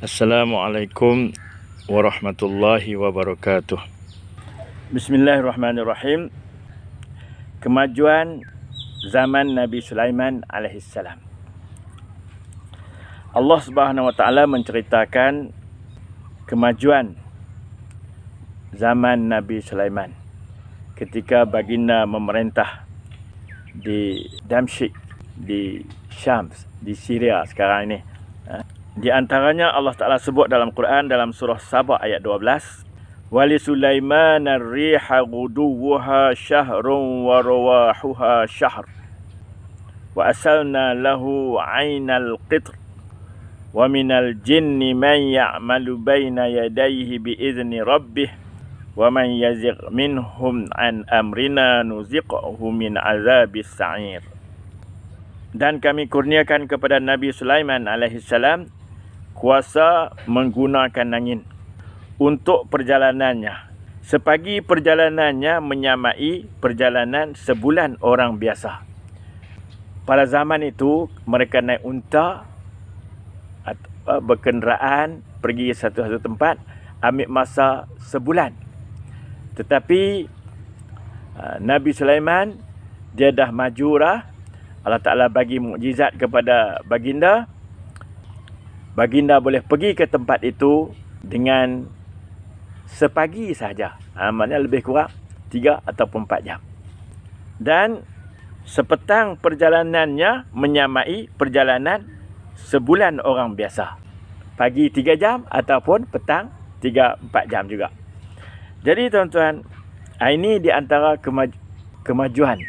Assalamualaikum warahmatullahi wabarakatuh. Bismillahirrahmanirrahim. Kemajuan zaman Nabi Sulaiman alaihissalam. Allah Subhanahu wa taala menceritakan kemajuan zaman Nabi Sulaiman ketika baginda memerintah di Damsyik, di Syam, di Syria sekarang ini. Di antaranya Allah Ta'ala sebut dalam Quran dalam surah Sabah ayat 12. Wali Sulaiman ar-riha guduwuha syahrun wa rawahuha syahr. Wa asalna lahu aynal qitr. Wa minal jinni man ya'malu bayna yadayhi bi'izni rabbih. Wa man yazigh minhum an amrina nuziqhu min azabis sa'ir. Dan kami kurniakan kepada Nabi Sulaiman alaihissalam kuasa menggunakan angin untuk perjalanannya. Sepagi perjalanannya menyamai perjalanan sebulan orang biasa. Pada zaman itu mereka naik unta, berkenderaan pergi satu-satu tempat, ambil masa sebulan. Tetapi Nabi Sulaiman dia dah maju dah. Allah Ta'ala bagi mukjizat kepada baginda. Baginda boleh pergi ke tempat itu dengan sepagi sahaja. Maknanya lebih kurang 3 ataupun 4 jam. Dan sepetang perjalanannya menyamai perjalanan sebulan orang biasa. Pagi 3 jam ataupun petang 3-4 jam juga. Jadi tuan-tuan, ini di antara kemajuan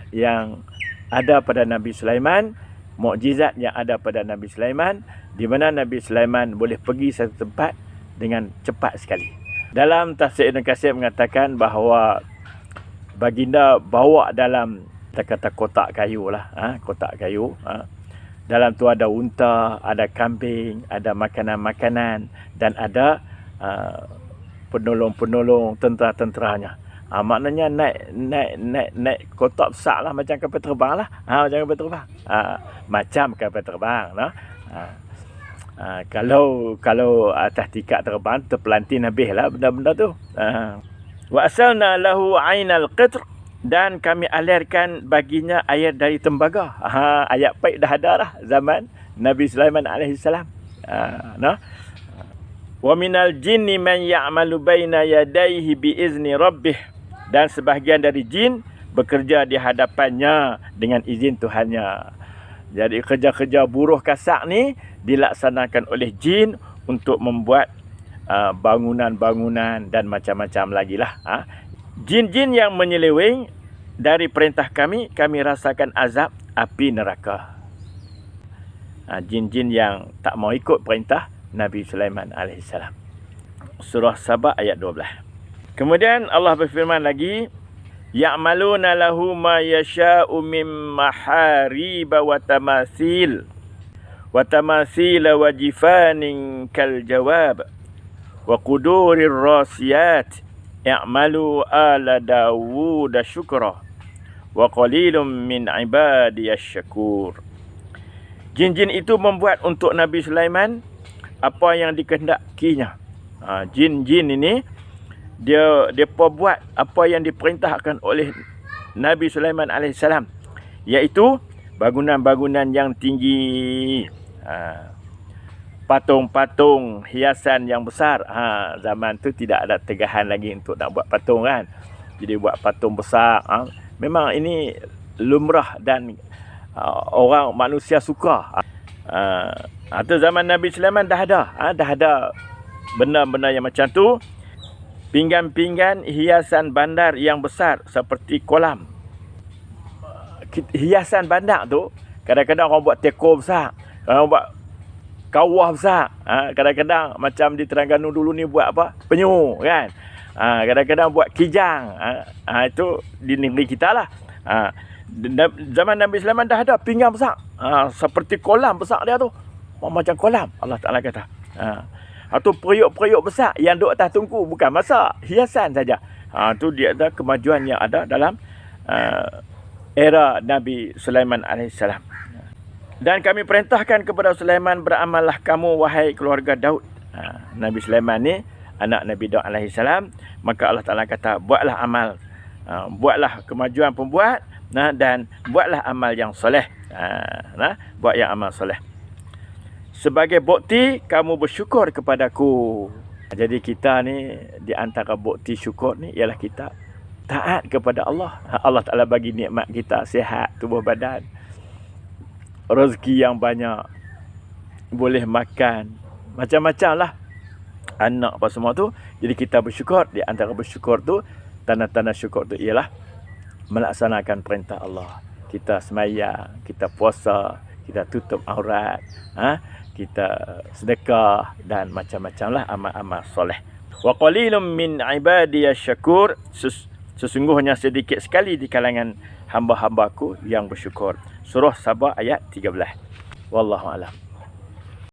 yang ada pada Nabi Sulaiman, mukjizat yang ada pada Nabi Sulaiman, di mana Nabi Sulaiman boleh pergi satu tempat dengan cepat sekali. Dalam tafsir Ibn Katsir mengatakan bahawa baginda bawa dalam kata kotak kayu lah, kotak kayu. Dalam tu ada unta, ada kambing, ada makanan-makanan dan ada penolong-penolong tentera-tenteranya. Maknanya naik kotak besar lah, macam kapal terbang lah. Macam kapal terbang. Macam kapal terbang lah. Kalau atas tikar terbang terpelantin habis lah benda-benda tu. Wa asalna lahu aynal qitr, dan kami alirkan baginya air dari tembaga. Ayat baik dah ada lah zaman Nabi Sulaiman alaihissalam. Wa minal jinni man ya'malu baina yadayhi biizni rabbih, dan sebahagian dari jin bekerja di hadapannya dengan izin Tuhannya. Jadi kerja-kerja buruh kasak ni dilaksanakan oleh jin untuk membuat bangunan-bangunan dan macam-macam lagi lah. Jin-jin yang menyeleweng dari perintah kami rasakan azab api neraka. Jin-jin yang tak mau ikut perintah Nabi Sulaiman alaihissalam. Surah Sabah ayat 12. Kemudian Allah berfirman lagi, ya'maluna lahu ma yasha'u min maharib wa tamathil wa jifanin kal jawab wa qudurir rasiyat i'malu ala Dawud syukra wa qalilum min ibadiyasy syakur. Jin-jin itu membuat untuk Nabi Sulaiman apa yang dikehendakinya. Jin-jin ini dia buat apa yang diperintahkan oleh Nabi Sulaiman alaihissalam, iaitu bangunan-bangunan yang tinggi, patung-patung hiasan yang besar. Zaman tu tidak ada tegahan lagi untuk nak buat patung kan, jadi buat patung besar. Memang ini lumrah dan orang manusia suka. Tu zaman Nabi Sulaiman dah ada benda-benda yang macam tu. Pinggan-pinggan hiasan bandar yang besar seperti kolam. Hiasan bandar tu kadang-kadang orang buat teko besar, orang buat kawah besar. Kadang-kadang macam di Terengganu dulu ni buat apa? Penyu kan. Kadang-kadang buat kijang. Itu di negeri kita lah. Zaman Nabi Sulaiman dah ada pinggan besar. Seperti kolam besar dia tu. Macam kolam Allah Ta'ala kata. Atau periuk-periuk besar yang duduk atas tungku, bukan masak, hiasan saja. Itu dia ada kemajuan yang ada dalam era Nabi Sulaiman alaihissalam. Dan kami perintahkan kepada Sulaiman, beramallah kamu wahai keluarga Daud. Nabi Sulaiman ni anak Nabi Daud alaihi salam. Maka Allah Taala kata, buatlah amal. Buatlah kemajuan pembuat, dan buatlah amal yang soleh. Buat yang amal soleh. Sebagai bukti kamu bersyukur kepadaku. Jadi kita ni, di antara bukti syukur ni ialah kita taat kepada Allah. Allah Ta'ala bagi nikmat kita, sihat tubuh badan, rezeki yang banyak, boleh makan, macam-macam lah, anak apa semua tu. Jadi kita bersyukur. Di antara bersyukur tu, tanda-tanda syukur tu ialah melaksanakan perintah Allah. Kita sembahyang, kita puasa, kita tutup aurat, kita sedekah dan macam-macam lah amal-amal soleh. Wa qalilum min ibadiyasy syakur. Sesungguhnya sedikit sekali di kalangan hamba-hambaku yang bersyukur. Surah Sabah ayat 13. Wallahu a'lam.